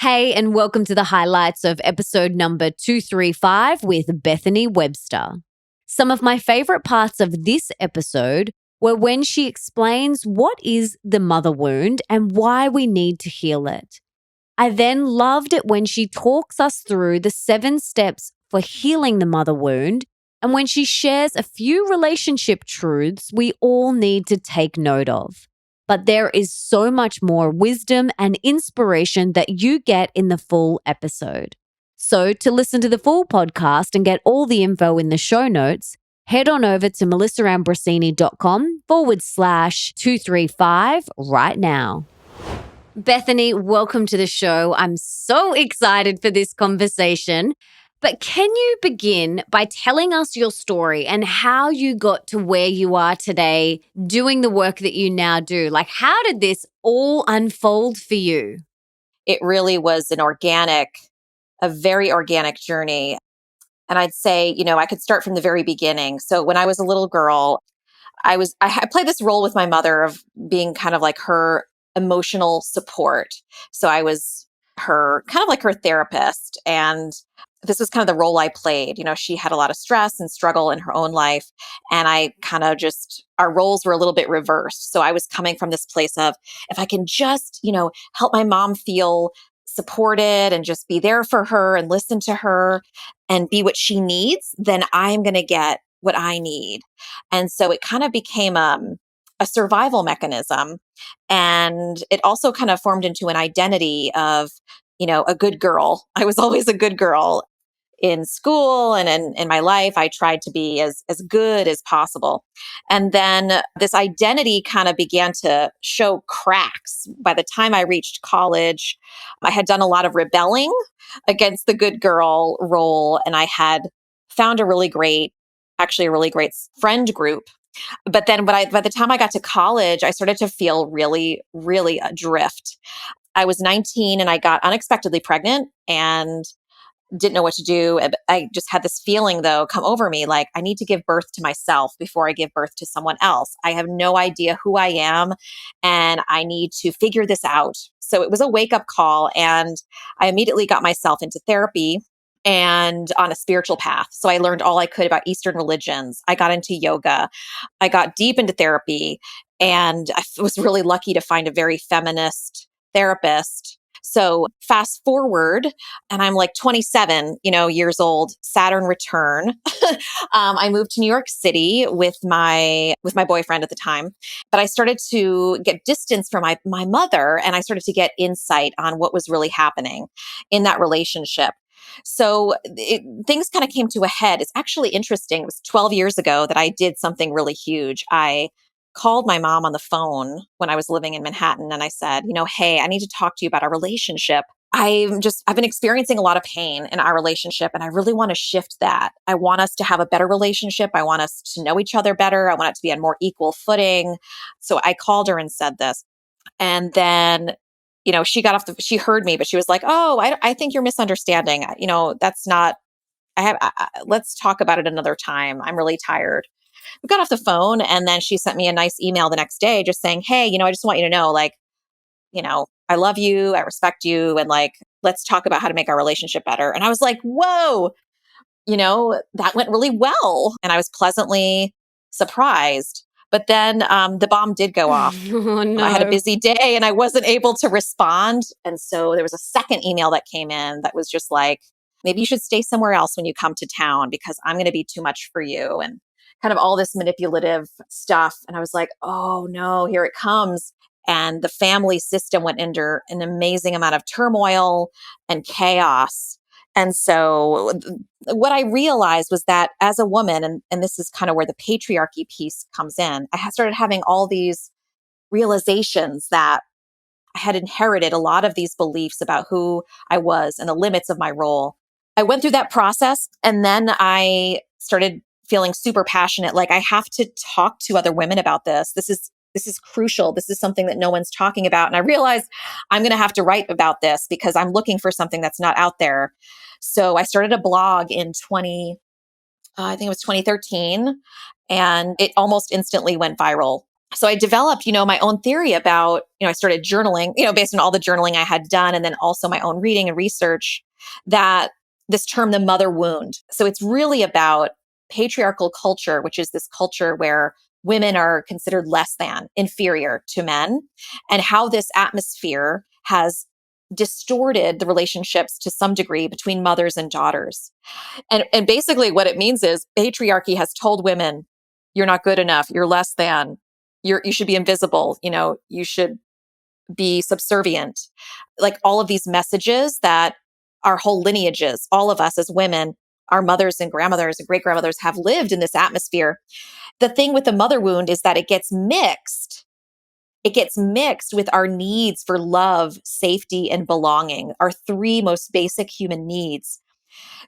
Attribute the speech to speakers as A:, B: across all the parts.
A: Hey, and welcome to the highlights of episode number 235 with Bethany Webster. Some of my favorite parts of this episode were when she explains what is the mother wound and why we need to heal it. I then loved it when she talks us through the 7 steps for healing the mother wound and when she shares a few relationship truths we all need to take note of. But there is so much more wisdom and inspiration that you get in the full episode. So to listen to the full podcast and get all the info in the show notes, head on over to melissaambrosini.com/235 right now. Bethany, welcome to the show. I'm so excited for this conversation. But can you begin by telling us your story and how you got to where you are today doing the work that you now do? Like, how did this all unfold for you?
B: It really was a very organic journey. And I'd say, I could start from the very beginning. So when I was a little girl, I played this role with my mother of being kind of like her emotional support. So I was kind of like her therapist. And this was kind of the role I played. She had a lot of stress and struggle in her own life. And I kind of our roles were a little bit reversed. So I was coming from this place of, if I can just, help my mom feel supported and just be there for her and listen to her and be what she needs, then I'm going to get what I need. And so it kind of became a survival mechanism. And it also kind of formed into an identity of, a good girl. I was always a good girl in school and in my life. I tried to be as good as possible. And then this identity kind of began to show cracks. By the time I reached college, I had done a lot of rebelling against the good girl role. And I had found a really great friend group. But then by the time I got to college, I started to feel really, really adrift. I was 19 and I got unexpectedly pregnant and didn't know what to do. I just had this feeling, though, come over me like I need to give birth to myself before I give birth to someone else. I have no idea who I am and I need to figure this out. So it was a wake up call. And I immediately got myself into therapy and on a spiritual path. So I learned all I could about Eastern religions. I got into yoga. I got deep into therapy. And I was really lucky to find a very feminist therapist. So fast forward, and I'm like 27, years old, Saturn return. I moved to New York City with my boyfriend at the time, but I started to get distance from my mother, and I started to get insight on what was really happening in that relationship. So things kind of came to a head. It's actually interesting. It was 12 years ago that I did something really huge. I called my mom on the phone when I was living in Manhattan. And I said, hey, I need to talk to you about our relationship. I've been experiencing a lot of pain in our relationship and I really want to shift that. I want us to have a better relationship. I want us to know each other better. I want it to be on more equal footing. So I called her and said this. And then, she heard me, but she was like, oh, I think you're misunderstanding. That's not, let's talk about it another time. I'm really tired. We got off the phone and then she sent me a nice email the next day just saying, hey, I just want you to know, I love you, I respect you, and let's talk about how to make our relationship better. And I was like, whoa, that went really well. And I was pleasantly surprised. But then the bomb did go off.
A: Oh, no.
B: I had a busy day and I wasn't able to respond. And so there was a second email that came in that was just like, maybe you should stay somewhere else when you come to town because I'm going to be too much for you. And kind of all this manipulative stuff. And I was like, oh no, here it comes. And the family system went under an amazing amount of turmoil and chaos. And so what I realized was that as a woman, and this is kind of where the patriarchy piece comes in, I started having all these realizations that I had inherited a lot of these beliefs about who I was and the limits of my role. I went through that process and then I started feeling super passionate. Like I have to talk to other women about this. This is crucial. This is something that no one's talking about. And I realized I'm going to have to write about this because I'm looking for something that's not out there. So I started a blog in I think it was 2013, and it almost instantly went viral. So I developed, my own theory about, I started journaling, based on all the journaling I had done, and then also my own reading and research, that this term, the mother wound. So it's really about patriarchal culture, which is this culture where women are considered less than, inferior to men, and how this atmosphere has distorted the relationships to some degree between mothers and daughters. And basically what it means is patriarchy has told women, you're not good enough, you're less than, you should be invisible, you should be subservient. Like all of these messages that our whole lineages, all of us as women, our mothers and grandmothers and great grandmothers have lived in this atmosphere. The thing with the mother wound is that it gets mixed. It gets mixed with our needs for love, safety, and belonging, our three most basic human needs.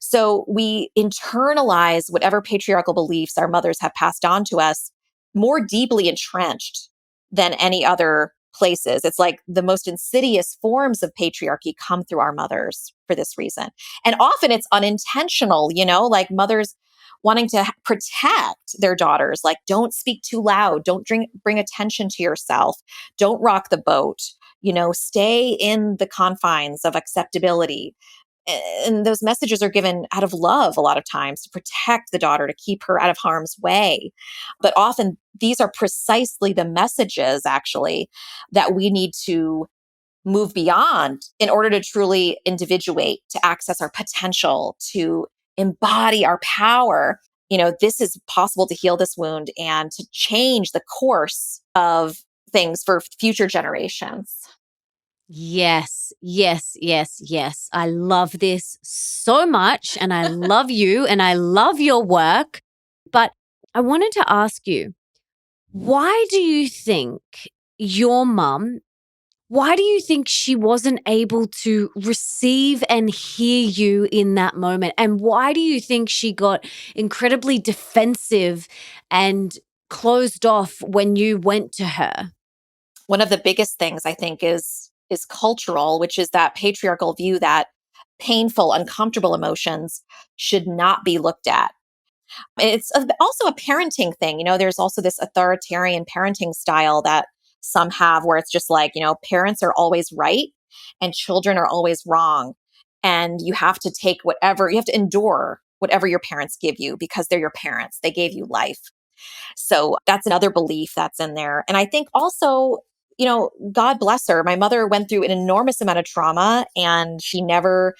B: So we internalize whatever patriarchal beliefs our mothers have passed on to us more deeply entrenched than any other places. It's like the most insidious forms of patriarchy come through our mothers for this reason. And often it's unintentional, like mothers wanting to protect their daughters, like don't speak too loud, don't bring attention to yourself, don't rock the boat, stay in the confines of acceptability. And those messages are given out of love a lot of times to protect the daughter, to keep her out of harm's way. But often these are precisely the messages, actually, that we need to move beyond in order to truly individuate, to access our potential, to embody our power. This is possible to heal this wound and to change the course of things for future generations.
A: Yes, yes, yes, yes. I love this so much and I love you and I love your work. But I wanted to ask you, why do you think your mum, why do you think she wasn't able to receive and hear you in that moment? And why do you think she got incredibly defensive and closed off when you went to her?
B: One of the biggest things I think is cultural, which is that patriarchal view that painful, uncomfortable emotions should not be looked at. It's also a parenting thing. There's also this authoritarian parenting style that some have where it's just like, parents are always right and children are always wrong. And you have to you have to endure whatever your parents give you because they're your parents. They gave you life. So that's another belief that's in there. And I think also, God bless her. My mother went through an enormous amount of trauma and she never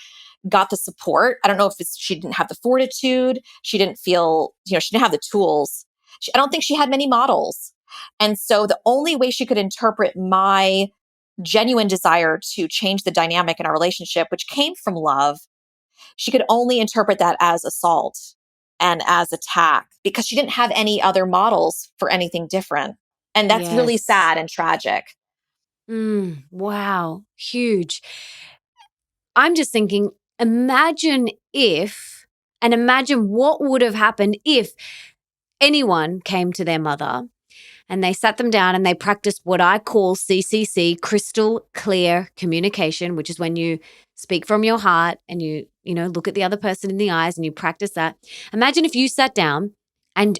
B: got the support. I don't know if she didn't have the fortitude. She didn't feel, she didn't have the tools. I don't think she had many models. And so the only way she could interpret my genuine desire to change the dynamic in our relationship, which came from love, she could only interpret that as assault and as attack because she didn't have any other models for anything different. And that's really
A: Yes.
B: sad and tragic.
A: Wow. Huge. I'm just thinking, imagine if, and imagine what would have happened if anyone came to their mother and they sat them down and they practiced what I call CCC, crystal clear communication, which is when you speak from your heart and you look at the other person in the eyes and you practice that. Imagine if you sat down and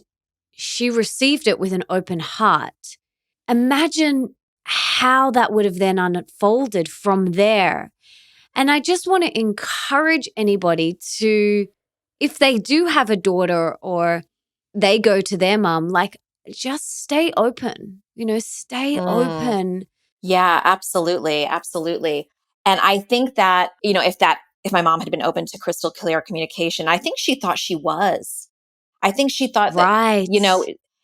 A: she received it with an open heart. Imagine how that would have then unfolded from there. And I just want to encourage anybody to, if they do have a daughter or they go to their mom, like just stay open, stay
B: Mm.
A: open.
B: Yeah, absolutely. Absolutely. And I think that, if my mom had been open to crystal clear communication, I think she thought she was. I think she thought that,
A: Right.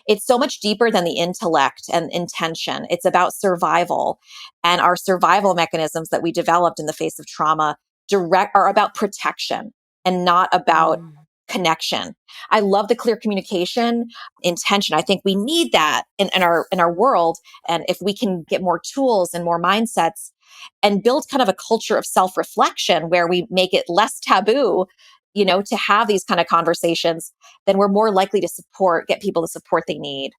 B: it's so much deeper than the intellect and intention. It's about survival. And our survival mechanisms that we developed in the face of trauma are about protection and not about
A: Mm.
B: connection. I love the clear communication intention. I think we need that in our world. And if we can get more tools and more mindsets and build kind of a culture of self-reflection where we make it less taboo, to have these kind of conversations, then we're more likely to get people the support they need,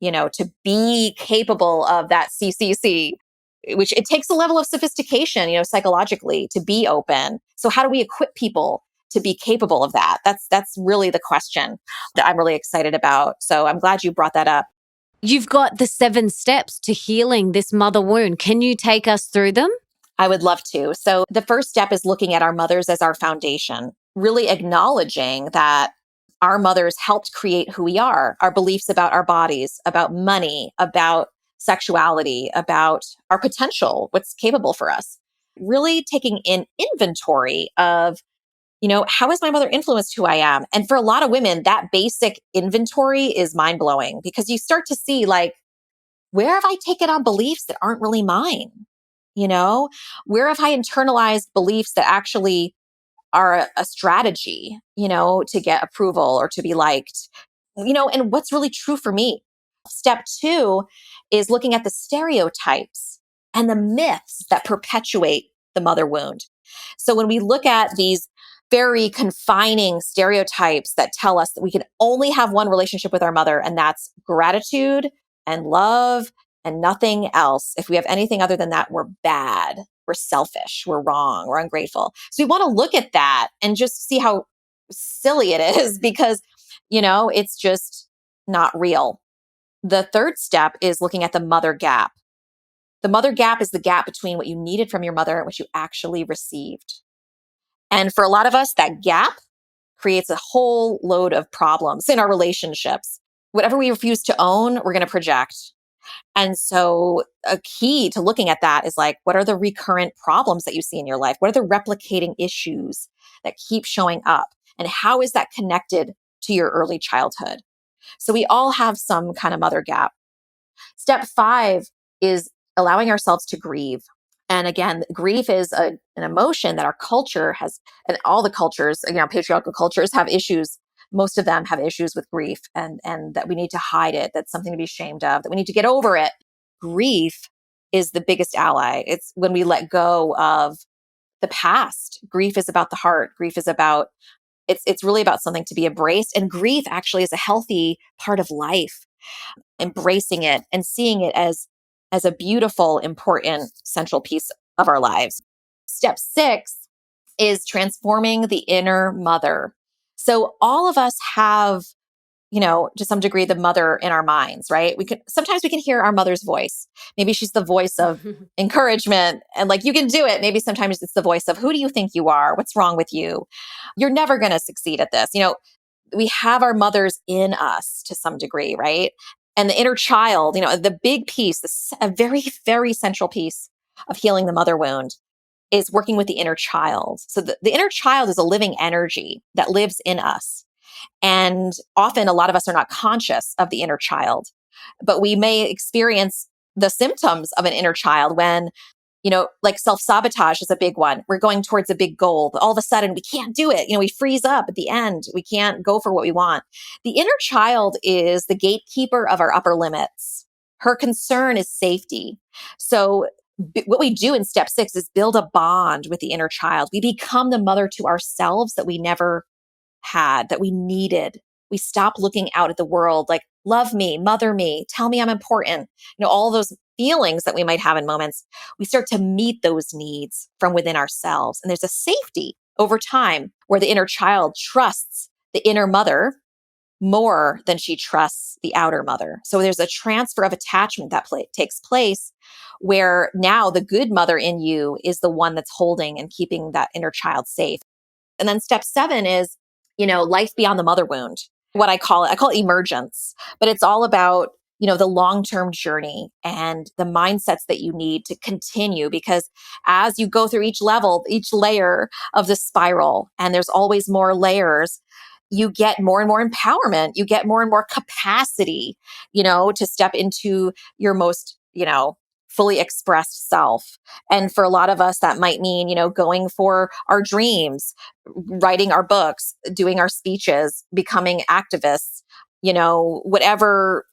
B: to be capable of that CCC, which it takes a level of sophistication, psychologically to be open. So how do we equip people to be capable of that? That's really the question that I'm really excited about. So I'm glad you brought that up.
A: You've got the 7 steps to healing this mother wound. Can you take us through them?
B: I would love to. So, the first step is looking at our mothers as our foundation, really acknowledging that our mothers helped create who we are, our beliefs about our bodies, about money, about sexuality, about our potential, what's capable for us. Really taking in inventory of, how has my mother influenced who I am? And for a lot of women, that basic inventory is mind blowing because you start to see, like, where have I taken on beliefs that aren't really mine? You know, where have I internalized beliefs that actually are a strategy, to get approval or to be liked, and what's really true for me? Step two is looking at the stereotypes and the myths that perpetuate the mother wound. So when we look at these very confining stereotypes that tell us that we can only have one relationship with our mother, and that's gratitude and love and nothing else. If we have anything other than that, we're bad, we're selfish, we're wrong, we're ungrateful. So we want to look at that and just see how silly it is because, it's just not real. The third step is looking at the mother gap. The mother gap is the gap between what you needed from your mother and what you actually received. And for a lot of us, that gap creates a whole load of problems in our relationships. Whatever we refuse to own, we're going to project. And so a key to looking at that is like, what are the recurrent problems that you see in your life? What are the replicating issues that keep showing up? And how is that connected to your early childhood? So we all have some kind of mother gap. Step 5 is allowing ourselves to grieve. And again, grief is an emotion that our culture has, and all the cultures, patriarchal cultures have issues. Most of them have issues with grief and that we need to hide it. That's something to be ashamed of, that we need to get over it. Grief is the biggest ally. It's when we let go of the past. Grief is about the heart. Grief is about, it's really about something to be embraced. And grief actually is a healthy part of life. Embracing it and seeing it as a beautiful, important, central piece of our lives. Step 6 is transforming the inner mother. So all of us have, to some degree, the mother in our minds, right? Sometimes we can hear our mother's voice. Maybe she's the voice of encouragement and like, you can do it. Maybe sometimes it's the voice of, who do you think you are? What's wrong with you? You're never going to succeed at this. We have our mothers in us to some degree, right? And the inner child, the big piece, a very, very central piece of healing the mother wound is working with the inner child. So the inner child is a living energy that lives in us. And often a lot of us are not conscious of the inner child, but we may experience the symptoms of an inner child when, like self-sabotage is a big one. We're going towards a big goal, but all of a sudden we can't do it. We freeze up at the end. We can't go for what we want. The inner child is the gatekeeper of our upper limits. Her concern is safety. So what we do in step 6 is build a bond with the inner child. We become the mother to ourselves that we never had, that we needed. We stop looking out at the world like, love me, mother me, tell me I'm important. All those feelings that we might have in moments, we start to meet those needs from within ourselves. And there's a safety over time where the inner child trusts the inner mother more than she trusts the outer mother. So there's a transfer of attachment that takes place where now the good mother in you is the one that's holding and keeping that inner child safe. And then step 7 is, life beyond the mother wound. What I call it emergence, but it's all about, the long-term journey and the mindsets that you need to continue, because as you go through each level, each layer of the spiral, and there's always more layers, you get more and more empowerment, you get more and more capacity, to step into your most, fully expressed self. And for a lot of us, that might mean, going for our dreams, writing our books, doing our speeches, becoming activists, whatever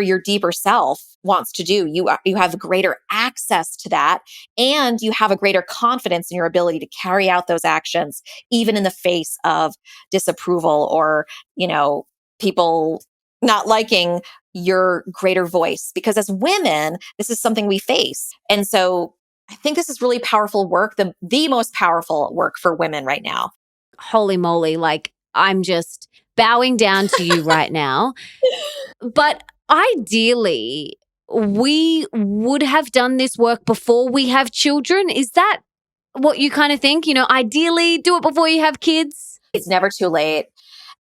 B: your deeper self wants to do, you have greater access to that, and you have a greater confidence in your ability to carry out those actions, even in the face of disapproval or, people not liking your greater voice. Because as women, this is something we face. And so I think this is really powerful work, the most powerful work for women right now.
A: Holy moly, like I'm just bowing down to you right now. But ideally, we would have done this work before we have children. Is that what you kind of think? Ideally, do it before you have kids?
B: It's never too late.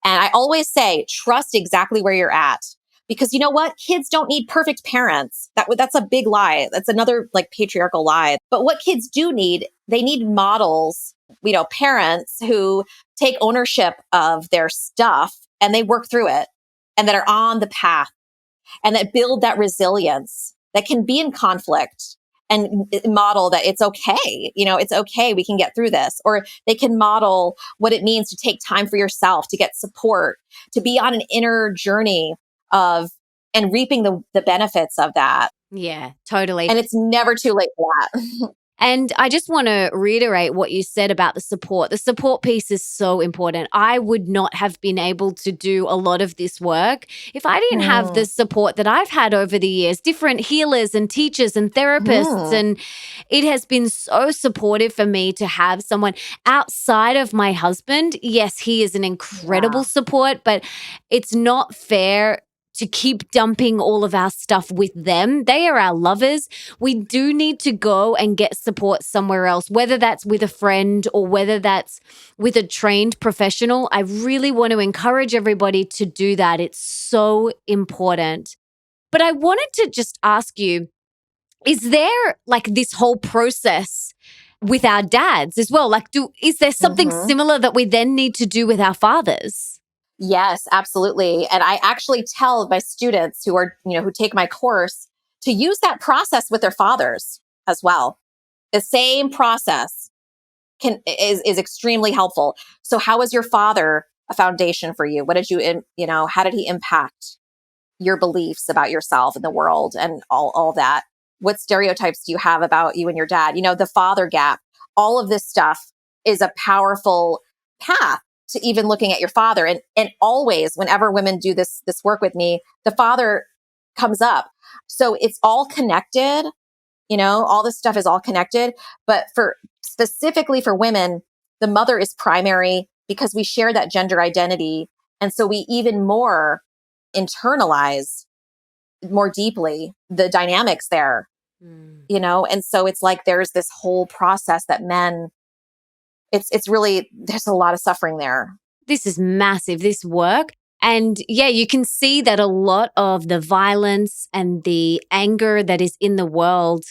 B: And I always say, trust exactly where you're at. Because you know what? Kids don't need perfect parents. That's a big lie. That's another like patriarchal lie. But what kids do need, they need models, parents who take ownership of their stuff and they work through it and that are on the path and that build that resilience that can be in conflict and model that it's okay. It's okay. We can get through this. Or they can model what it means to take time for yourself, to get support, to be on an inner journey of and reaping the benefits of that.
A: Yeah, totally.
B: And it's never too late for that.
A: And I just want to reiterate what you said about the support. The support piece is so important. I would not have been able to do a lot of this work if I didn't have the support that I've had over the years, different healers and teachers and therapists. And it has been so supportive for me to have someone outside of my husband. Yes, he is an incredible support, but it's not fair to keep dumping all of our stuff with them. They are our lovers. We do need to go and get support somewhere else, whether that's with a friend or whether that's with a trained professional. I really want to encourage everybody to do that. It's so important. But I wanted to just ask you, is there like this whole process with our dads as well? Like, is there something similar that we then need to do with our fathers?
B: Yes, absolutely. And I actually tell my students who take my course to use that process with their fathers as well. The same process is extremely helpful. So how is your father a foundation for you? What did how did he impact your beliefs about yourself and the world and all that? What stereotypes do you have about you and your dad? The father gap, all of this stuff is a powerful path to even looking at your father. And always, whenever women do this work with me, the father comes up. So it's all connected, all this stuff is all connected. But specifically for women, the mother is primary because we share that gender identity. And so we even more internalize more deeply the dynamics there, and so it's like there's this whole process that men, it's really, there's a lot of suffering there.
A: This is massive, this work. And yeah, you can see that a lot of the violence and the anger that is in the world,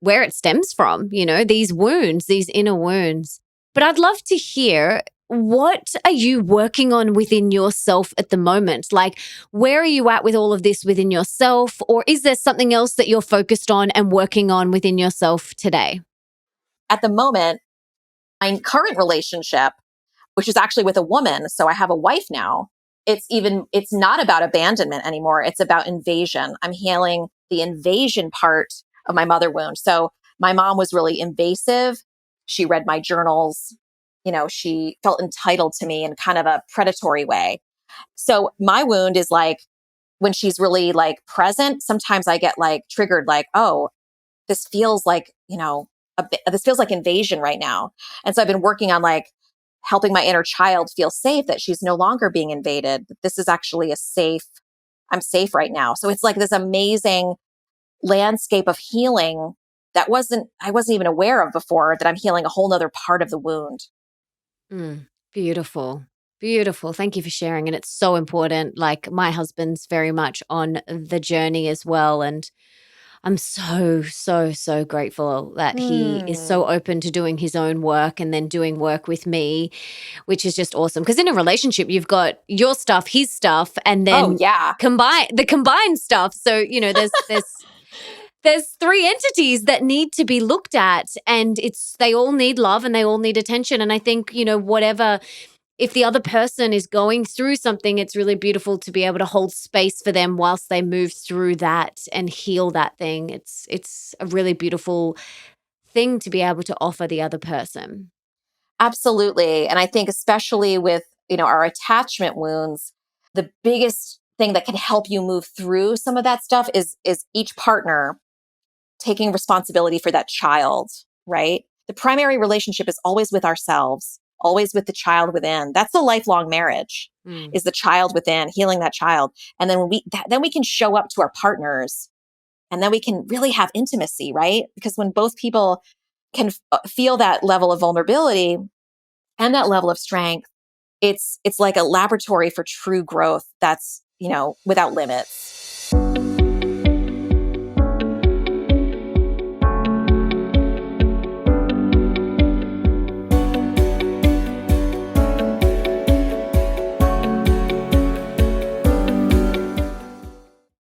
A: where it stems from, these wounds, these inner wounds. But I'd love to hear, what are you working on within yourself at the moment? Like, where are you at with all of this within yourself? Or is there something else that you're focused on and working on within yourself today?
B: At the moment, my current relationship, which is actually with a woman, so I have a wife now, it's not about abandonment anymore. It's about invasion. I'm healing the invasion part of my mother wound. So my mom was really invasive. She read my journals. She felt entitled to me in kind of a predatory way. So my wound is like when she's really like present, sometimes I get like triggered, like, oh, this feels like, this feels like invasion right now. And so I've been working on like helping my inner child feel safe, that she's no longer being invaded. This is actually I'm safe right now. So it's like this amazing landscape of healing that I wasn't even aware of before, that I'm healing a whole nother part of the wound.
A: Beautiful. Beautiful. Thank you for sharing. And it's so important. Like, my husband's very much on the journey as well. And I'm so, so, so grateful that he is so open to doing his own work and then doing work with me, which is just awesome. Because in a relationship, you've got your stuff, his stuff, and then combined stuff. So, there's three entities that need to be looked at, and they all need love and they all need attention. And I think, if the other person is going through something, it's really beautiful to be able to hold space for them whilst they move through that and heal that thing. It's a really beautiful thing to be able to offer the other person.
B: Absolutely. And I think especially with, our attachment wounds, the biggest thing that can help you move through some of that stuff is each partner taking responsibility for that child, right? The primary relationship is always with ourselves. always with the child within. That's a lifelong marriage, is the child within, healing that child. And then then we can show up to our partners, and then we can really have intimacy, right? Because when both people can feel that level of vulnerability and that level of strength, it's like a laboratory for true growth that's, without limits.